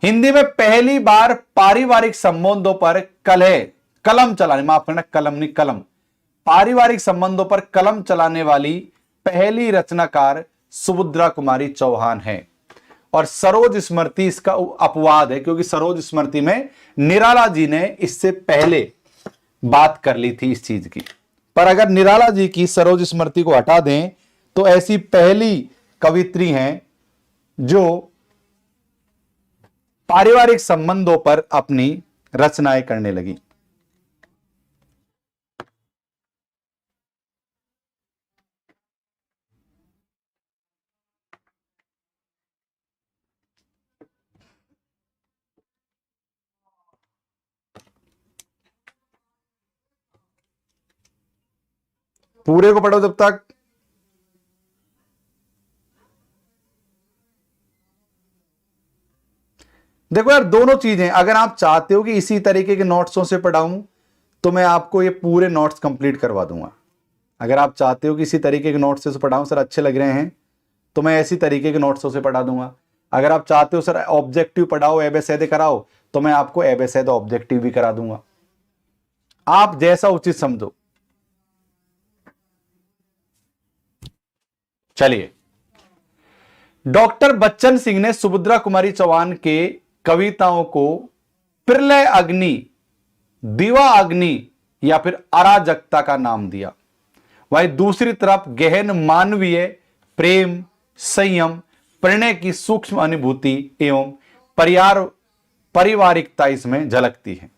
हिंदी में पहली बार पारिवारिक संबंधों पर कलम चलाने, माफ करना कलम नहीं कलम, पारिवारिक संबंधों पर कलम चलाने वाली पहली रचनाकार सुभद्रा कुमारी चौहान है। और सरोज स्मृति इसका अपवाद है, क्योंकि सरोज स्मृति में निराला जी ने इससे पहले बात कर ली थी इस चीज की। पर अगर निराला जी की सरोज स्मृति को हटा दें तो ऐसी पहली कवित्री हैं जो पारिवारिक संबंधों पर अपनी रचनाएं करने लगी। पूरे को पढ़ो जब तक। देखो यार, दोनों चीजें, अगर आप चाहते हो कि इसी तरीके के नोट्सों से पढ़ाऊं तो मैं आपको ये पूरे नोट्स कंप्लीट करवा दूंगा। अगर आप चाहते हो कि इसी तरीके के नोट्स से पढ़ाऊं, सर अच्छे लग रहे हैं, तो मैं ऐसी तरीके के नोट्सों से पढ़ा दूंगा। अगर आप चाहते हो सर ऑब्जेक्टिव पढ़ाओ, एबेसेदे कराओ, तो मैं आपको एबेसेदे ऑब्जेक्टिव भी करा दूंगा, आप जैसा उचित समझो। चलिए, डॉक्टर बच्चन सिंह ने सुभद्रा कुमारी चौहान के कविताओं को प्रलय अग्नि, दिवा अग्नि या फिर अराजकता का नाम दिया। वहीं दूसरी तरफ गहन मानवीय प्रेम, संयम, प्रणय की सूक्ष्म अनुभूति एवं पारिवारिकता इसमें झलकती है।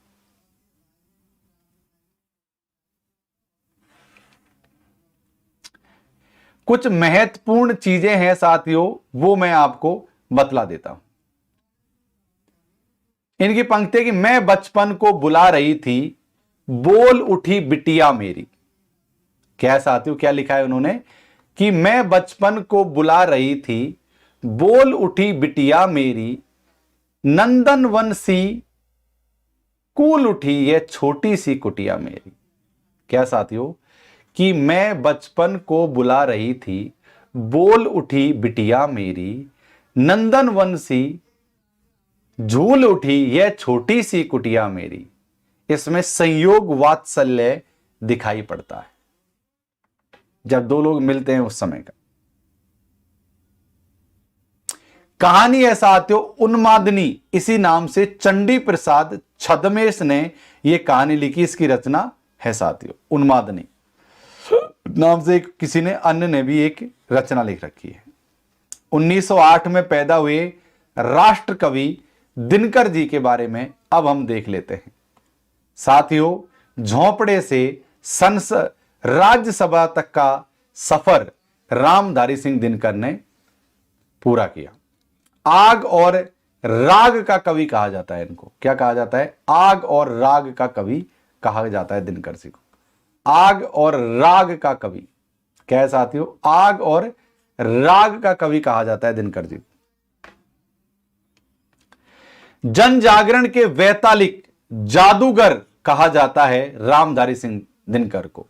कुछ महत्वपूर्ण चीजें हैं साथियों, वो मैं आपको बतला देता हूं। इनकी पंक्ति कि मैं बचपन को बुला रही थी, बोल उठी बिटिया मेरी। क्या साथियों, क्या लिखा है उन्होंने कि मैं बचपन को बुला रही थी, बोल उठी बिटिया मेरी, नंदन वन सी कूल उठी यह छोटी सी कुटिया मेरी। क्या साथियों, कि मैं बचपन को बुला रही थी, बोल उठी बिटिया मेरी, नंदन वन सी झूल उठी यह छोटी सी कुटिया मेरी। इसमें संयोग वात्सल्य दिखाई पड़ता है जब दो लोग मिलते हैं उस समय का। कहानी है साथियों उन्मादनी, इसी नाम से चंडी प्रसाद छद्मेश ने यह कहानी लिखी। इसकी रचना है साथियों उन्मादनी नाम से किसी ने अन्य ने भी एक रचना लिख रखी है। 1908 में पैदा हुए राष्ट्र कवि दिनकर जी के बारे में अब हम देख लेते हैं। साथियों, झोंपड़े से राज्यसभा तक का सफर रामधारी सिंह दिनकर ने पूरा किया। आग और राग का कवि कहा जाता है इनको। क्या कहा जाता है? आग और राग का कवि कहा जाता है दिनकर सिंह को। आग और राग का कवि। क्या है साथियों? आग और राग का कवि कहा जाता है दिनकर जी। जन जागरण के वैतालिक जादूगर कहा जाता है रामधारी सिंह दिनकर को,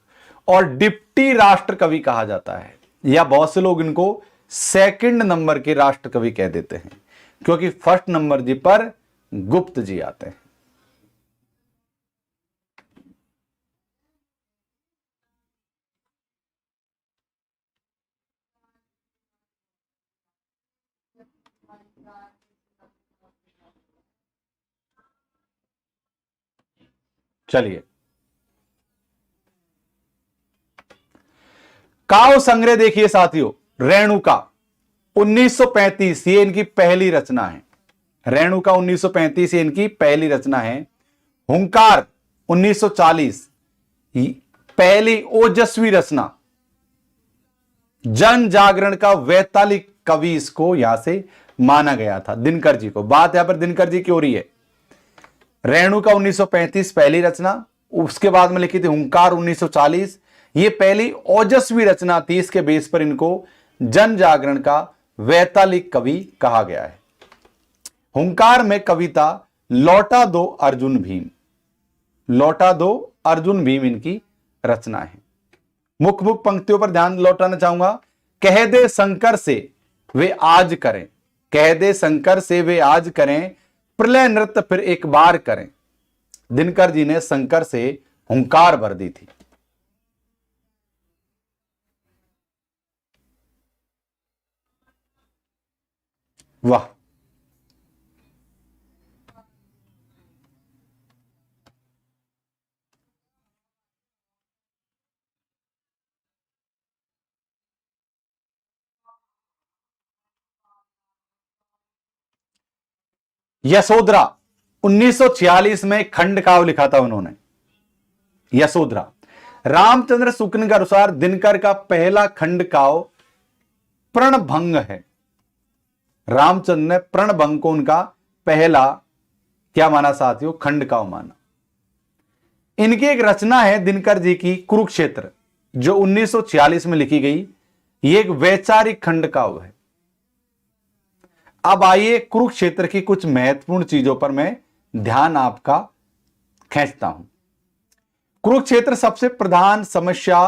और डिप्टी राष्ट्र कवि कहा जाता है, या बहुत से लोग इनको सेकंड नंबर के राष्ट्र कवि कह देते हैं, क्योंकि फर्स्ट नंबर जी पर गुप्त जी आते हैं। चलिए, काव्य संग्रह देखिए साथियों। रेणुका 1935 ये इनकी पहली रचना है। रेणुका 1935 ये इनकी पहली रचना है। हुंकार 1940 पहली ओजस्वी रचना। जन जागरण का वैतालिक कवि इसको यहां से माना गया था, दिनकर जी को। बात यहां पर दिनकर जी की हो रही है। रेणुका 1935 पहली रचना, उसके बाद में लिखी थी हुंकार 1940। ये पहली ओजस्वी रचना थी, इसके बेस पर इनको जन जागरण का वैतालिक कवि कहा गया है। हुंकार में कविता लौटा दो अर्जुन भीम, लौटा दो अर्जुन भीम इनकी रचना है। मुख्य मुख्य पंक्तियों पर ध्यान लौटाना चाहूंगा। कह दे शंकर से वे आज करें, कह दे शंकर से वे आज करें, प्रलय नृत्य फिर एक बार करें। दिनकर जी ने शंकर से हुंकार भर दी थी। वाह, यशोधरा 1946 में खंड काव्य लिखा था उन्होंने, यशोधरा। रामचंद्र शुक्ल के अनुसार दिनकर का पहला खंड काव्य प्रणभंग है। रामचंद्र ने प्रणभंग को उनका पहला क्या माना साथियों, खंड काव्य माना। इनकी एक रचना है दिनकर जी की कुरुक्षेत्र, जो 1946 में लिखी गई। ये एक वैचारिक खंड काव्य है। अब आइए कुरुक्षेत्र की कुछ महत्वपूर्ण चीजों पर मैं ध्यान आपका खींचता हूं। कुरुक्षेत्र सबसे प्रधान समस्या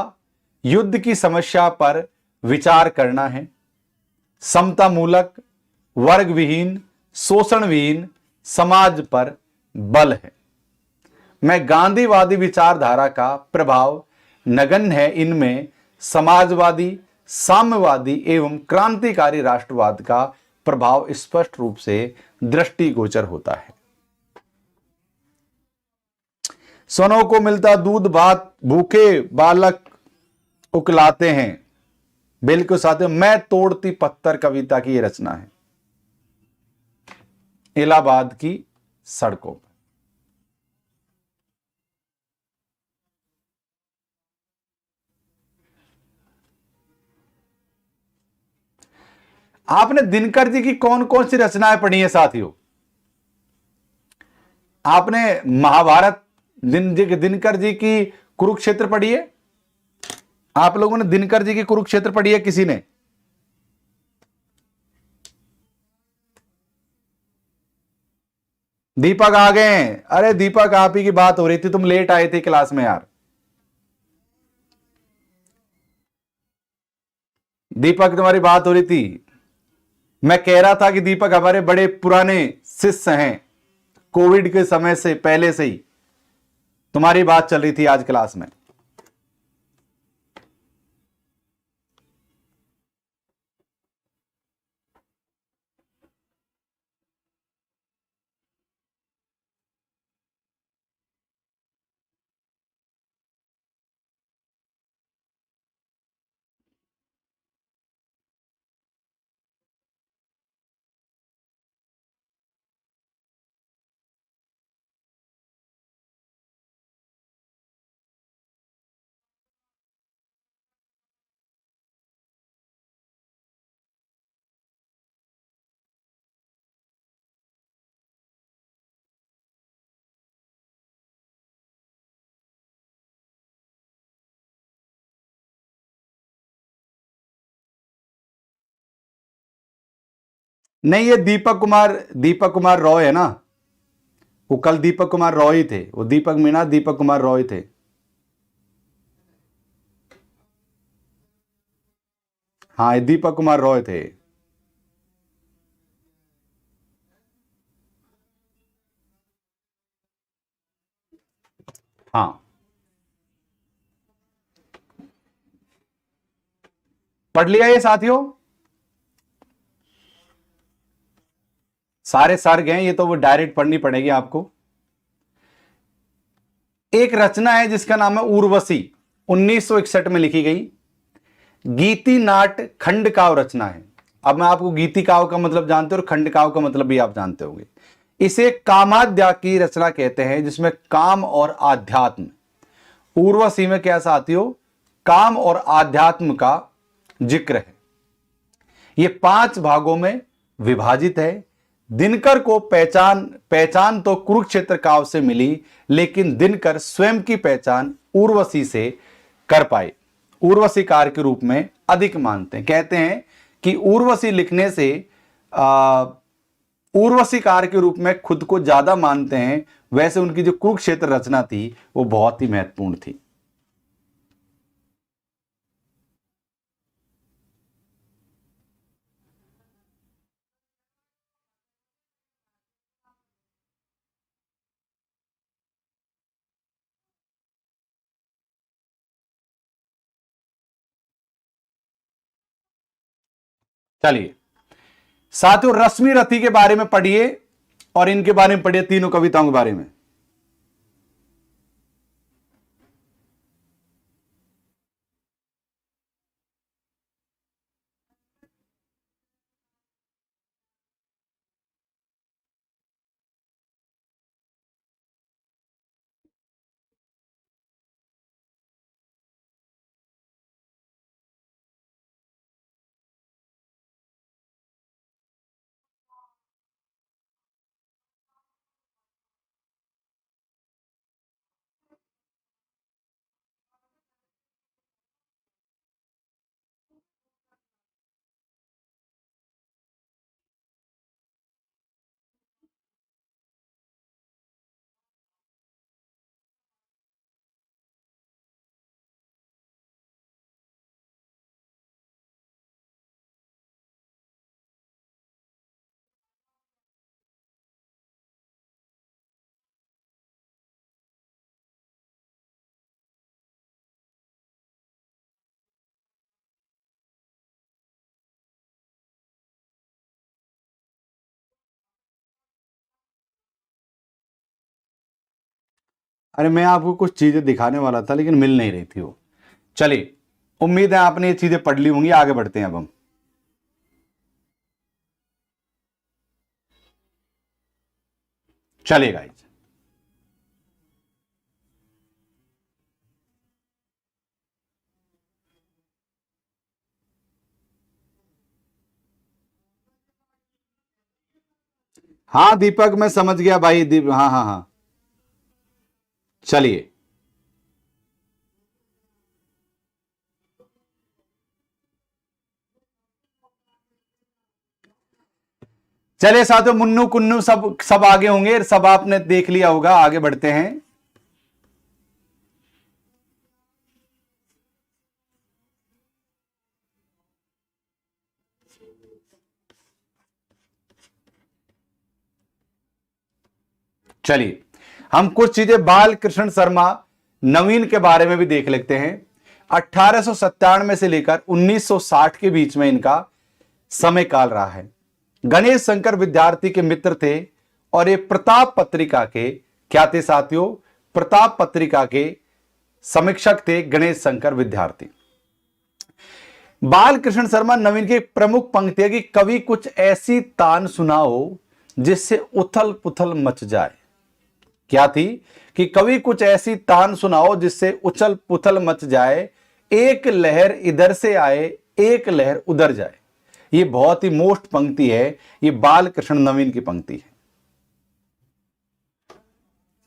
युद्ध की समस्या पर विचार करना है। समता मूलक, वर्ग विहीन, शोषण विहीन समाज पर बल है। मैं गांधीवादी विचारधारा का प्रभाव नगण्य है। इनमें समाजवादी, साम्यवादी एवं क्रांतिकारी राष्ट्रवाद का प्रभाव स्पष्ट रूप से दृष्टिगोचर होता है। सोनों को मिलता दूध भात, भूखे बालक उकलाते हैं। बिल्कुल साथियों, मैं तोड़ती पत्थर कविता की यह रचना है, इलाहाबाद की सड़कों पर। आपने दिनकर जी की कौन कौन सी रचनाएं पढ़ी है साथियों? आपने महाभारत दिनकर जी की कुरुक्षेत्र पढ़ी है? आप लोगों ने दिनकर जी की कुरुक्षेत्र पढ़ी है किसी ने? दीपक आ गए हैं। अरे दीपक, आप ही की बात हो रही थी, तुम लेट आए थे क्लास में यार। दीपक, तुम्हारी बात हो रही थी। मैं कह रहा था कि दीपक हमारे बड़े पुराने शिष्य हैं, कोविड के समय से पहले से ही तुम्हारी बात चल रही थी आज क्लास में। नहीं, ये दीपक कुमार रॉय है ना। वो कल दीपक कुमार रॉय थे, वो दीपक मीना दीपक कुमार रॉय थे। हाँ, ये दीपक कुमार रॉय थे। हाँ, पढ़ लिया ये साथियों? सारे सर गए, ये तो वो डायरेक्ट पढ़नी पड़ेगी आपको। एक रचना है जिसका नाम है उर्वशी, 1961 में लिखी गई। गीति नाट खंड काव्य रचना है। अब मैं आपको गीति काव्य का मतलब जानते हो और खंड काव्य का मतलब भी आप जानते होंगे। इसे कामाद्या की रचना कहते हैं, जिसमें काम और आध्यात्म। उर्वशी में क्या साथियों, काम और आध्यात्म का जिक्र है। ये 5 भागों में विभाजित है। दिनकर को पहचान तो कुरुक्षेत्र काव्य से मिली, लेकिन दिनकर स्वयं की पहचान उर्वशी से कर पाए। उर्वशी कार के रूप में अधिक मानते हैं। कहते हैं कि उर्वशी लिखने से उर्वशी कार के रूप में खुद को ज्यादा मानते हैं। वैसे उनकी जो कुरुक्षेत्र रचना थी वो बहुत ही महत्वपूर्ण थी। चलिए साथियों, रश्मि रथी के बारे में पढ़िए और इनके बारे में पढ़िए, तीनों कविताओं के बारे में। अरे मैं आपको कुछ चीजें दिखाने वाला था लेकिन मिल नहीं रही थी वो। चलिए, उम्मीद है आपने ये चीजें पढ़ ली होंगी। आगे बढ़ते हैं अब हम। चलिए गाइस, हाँ दीपक मैं समझ गया भाई। हाँ हाँ हाँ, चलिए। चलिए साथियों, मुन्नू कुन्नू सब सब आगे होंगे, सब आपने देख लिया होगा। आगे बढ़ते हैं। चलिए, हम कुछ चीजें बाल कृष्ण शर्मा नवीन के बारे में भी देख लेते हैं। 1897 से लेकर 1960 के बीच में इनका समय काल रहा है। गणेश शंकर विद्यार्थी के मित्र थे और ये प्रताप पत्रिका के क्या थे साथियों? प्रताप पत्रिका के समीक्षक थे गणेश शंकर विद्यार्थी। बाल कृष्ण शर्मा नवीन की प्रमुख पंक्ति है कि कवि कुछ ऐसी तान सुनाओ जिससे उथल पुथल मच जाए। क्या थी? कि कवि कुछ ऐसी तान सुनाओ जिससे उछल पुथल मच जाए, एक लहर इधर से आए एक लहर उधर जाए। ये बहुत ही मोस्ट पंक्ति है, ये बाल कृष्ण नवीन की पंक्ति है।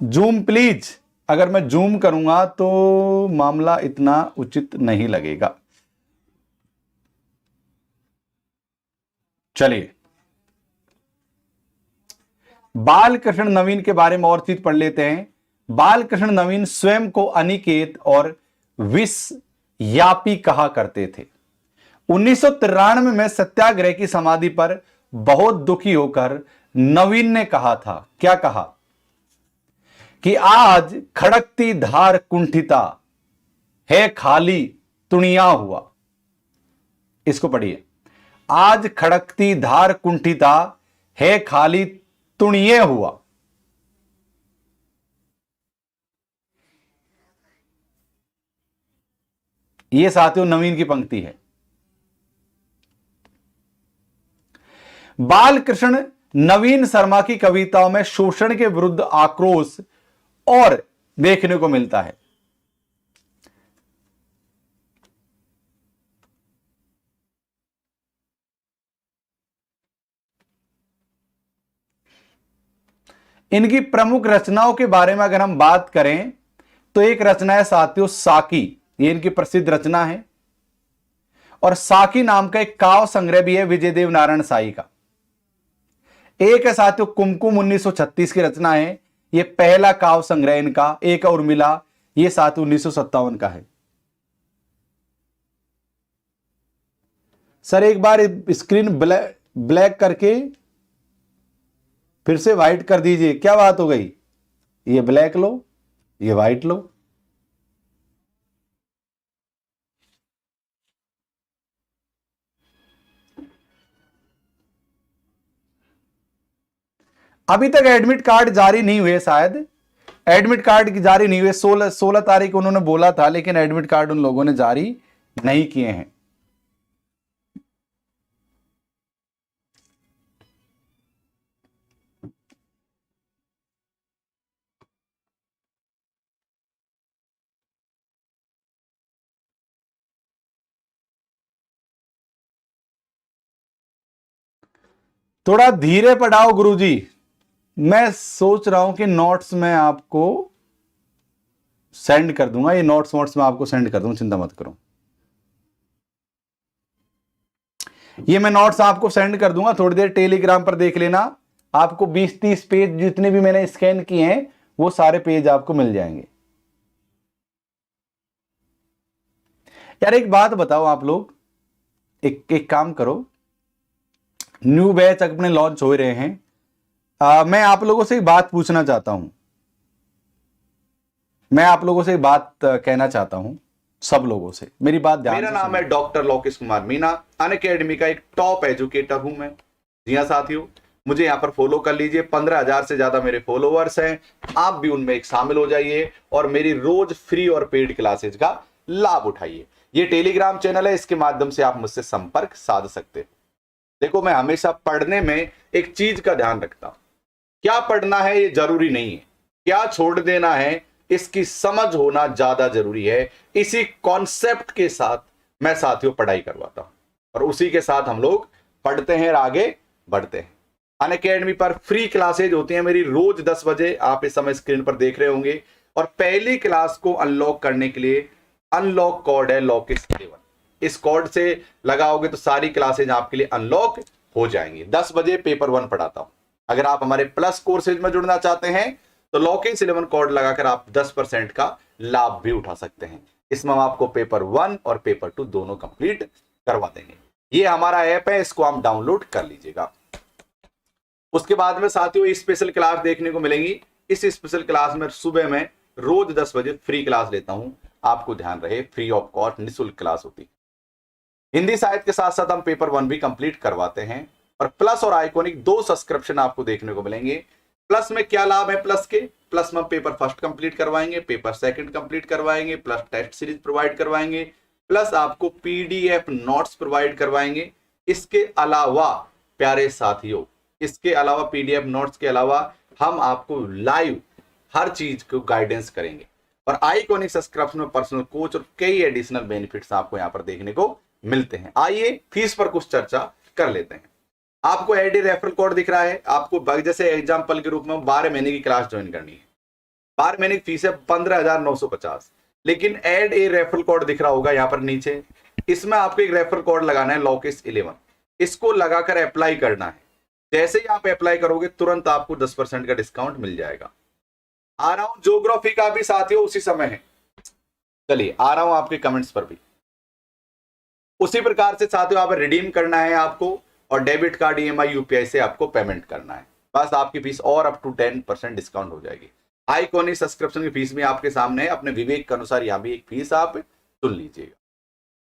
जूम प्लीज, अगर मैं जूम करूंगा तो मामला इतना उचित नहीं लगेगा। चलिए, बाल कृष्ण नवीन के बारे में और चीज पढ़ लेते हैं। बाल कृष्ण नवीन स्वयं को अनिकेत और विषयापी कहा करते थे। 1993 में सत्याग्रह की समाधि पर बहुत दुखी होकर नवीन ने कहा था, क्या कहा? कि आज खड़कती धार कुंठिता है खाली तुणिया हुआ। इसको पढ़िए, आज खड़कती धार कुंठिता है खाली तुणिये हुआ। यह साथियों नवीन की पंक्ति है। बाल कृष्ण नवीन शर्मा की कविताओं में शोषण के विरुद्ध आक्रोश और देखने को मिलता है। इनकी प्रमुख रचनाओं के बारे में अगर हम बात करें तो एक रचना है साथियों साकी, ये इनकी प्रसिद्ध रचना है। और साकी नाम का एक काव्य संग्रह भी है विजयदेव नारायण साई का। एक है साथियों कुमकुम 1936 की रचना है, ये पहला काव्य संग्रह इनका। एक उर्मिला, ये साथियों 1957 का है। सर एक बार स्क्रीन ब्लैक करके फिर से व्हाइट कर दीजिए, क्या बात हो गई? ये ब्लैक लो, ये व्हाइट लो। अभी तक एडमिट कार्ड जारी नहीं हुए, शायद एडमिट कार्ड जारी नहीं हुए। 16 तारीख उन्होंने बोला था, लेकिन एडमिट कार्ड उन लोगों ने जारी नहीं किए हैं। थोड़ा धीरे पढ़ाओ गुरुजी। मैं सोच रहा हूं कि नोट्स में आपको सेंड कर दूंगा, ये नोट्स में आपको सेंड कर दूंगा, चिंता मत करो। ये मैं नोट्स आपको सेंड कर दूंगा, थोड़ी देर टेलीग्राम पर देख लेना। आपको 20-30 पेज जितने भी मैंने स्कैन किए हैं वो सारे पेज आपको मिल जाएंगे। यार एक बात बताओ आप लोग, एक काम करो, न्यू बैच अपने लॉन्च हो रहे हैं। मैं आप लोगों से एक बात पूछना चाहता हूं, मैं आप लोगों से एक बात कहना चाहता हूं, सब लोगों से मेरी बात ध्यान से। मेरा नाम है डॉक्टर लोकेश कुमार मीना, अनअकैडमी का एक टॉप एजुकेटर हूं मैं। जी हाँ साथियों, मुझे यहाँ पर फॉलो कर लीजिए। 15,000 से ज्यादा मेरे फॉलोअर्स हैं, आप भी उनमें एक शामिल हो जाइए और मेरी रोज फ्री और पेड क्लासेज का लाभ उठाइए। ये टेलीग्राम चैनल है, इसके माध्यम से आप मुझसे संपर्क साध सकते हो। देखो मैं हमेशा पढ़ने में एक चीज का ध्यान रखता हूं, क्या पढ़ना है ये जरूरी नहीं है, क्या छोड़ देना है इसकी समझ होना ज्यादा जरूरी है। इसी कॉन्सेप्ट के साथ मैं साथियों पढ़ाई करवाता हूं और उसी के साथ हम लोग पढ़ते हैं और आगे बढ़ते हैं। अनअकैडमी पर फ्री क्लासेज होती हैं मेरी रोज 10 बजे, आप इस समय स्क्रीन पर देख रहे होंगे। और पहली क्लास को अनलॉक करने के लिए अनलॉक कोड है लोकेश 11। इस कोड से लगाओगे तो सारी क्लासेज आपके लिए अनलॉक हो जाएंगी। 10 बजे पेपर 1 पढ़ाता हूं। अगर आप हमारे प्लस कोर्सेज में जुड़ना चाहते हैं तो लोकेश 11 कोड लगाकर आप 10% का लाभ भी उठा सकते हैं। इसमें हम आपको पेपर 1 और पेपर 2 दोनों कंप्लीट करवा देंगे। ये हमारा ऐप है, इसको आप डाउनलोड कर लीजिएगा। उसके बाद में साथियों स्पेशल क्लास देखने को मिलेंगी। इस स्पेशल क्लास में सुबह में रोज 10 बजे फ्री क्लास लेता हूं, आपको ध्यान रहे, फ्री ऑफ कॉस्ट निःशुल्क क्लास होती। हिंदी साहित्य के साथ साथ हम पेपर 1 भी कंप्लीट करवाते हैं। और प्लस और आइकॉनिक 2 सब्सक्रिप्शन आपको देखने को मिलेंगे। प्लस में क्या लाभ है प्लस के? प्लस में पेपर फर्स्ट कंप्लीट करवाएंगे, पेपर सेकंड कंप्लीट करवाएंगे, प्लस टेस्ट सीरीज प्रोवाइड करवाएंगे, प्लस आपको पीडीएफ नोट्स प्रोवाइड करवाएंगे। इसके अलावा प्यारे साथियों, इसके अलावा पीडीएफ नोट्स के अलावा हम आपको लाइव हर चीज को गाइडेंस करेंगे। और आइकॉनिक सब्सक्रिप्शन में पर्सनल कोच और कई एडिशनल बेनिफिट्स आपको यहां पर देखने को मिलते हैं। आइए फीस पर कुछ चर्चा कर लेते हैं। आपको एडी रेफरल कोड दिख रहा है, आपको जैसे एग्जांपल के रूप में 12 महीने की क्लास ज्वाइन करनी है, 12 महीने की फीस है 15,950, लेकिन एड ए रेफरल कोड दिख रहा होगा यहां पर नीचे। इसमें आपको एक रेफरल कोड लगाना है लोकेश 11, इसको लगाकर अप्लाई करना है। जैसे ही आप अप्लाई करोगे तुरंत आपको 10% का डिस्काउंट मिल जाएगा। आ रहा हूं ज्योग्राफी का भी साथियों उसी समय है, चलिए आ रहा हूं आपके कमेंट्स पर भी। उसी प्रकार से साथियों आप रिडीम करना है आपको, और डेबिट कार्ड ईएमआई यूपीआई से आपको पेमेंट करना है। बस आपकी फीस और अप टू 10% डिस्काउंट हो जाएगी। आइकॉनिक सब्सक्रिप्शन की फीस भी आपके सामने है, अपने विवेक के अनुसार यहां भी एक फीस आप चुन लीजिएगा।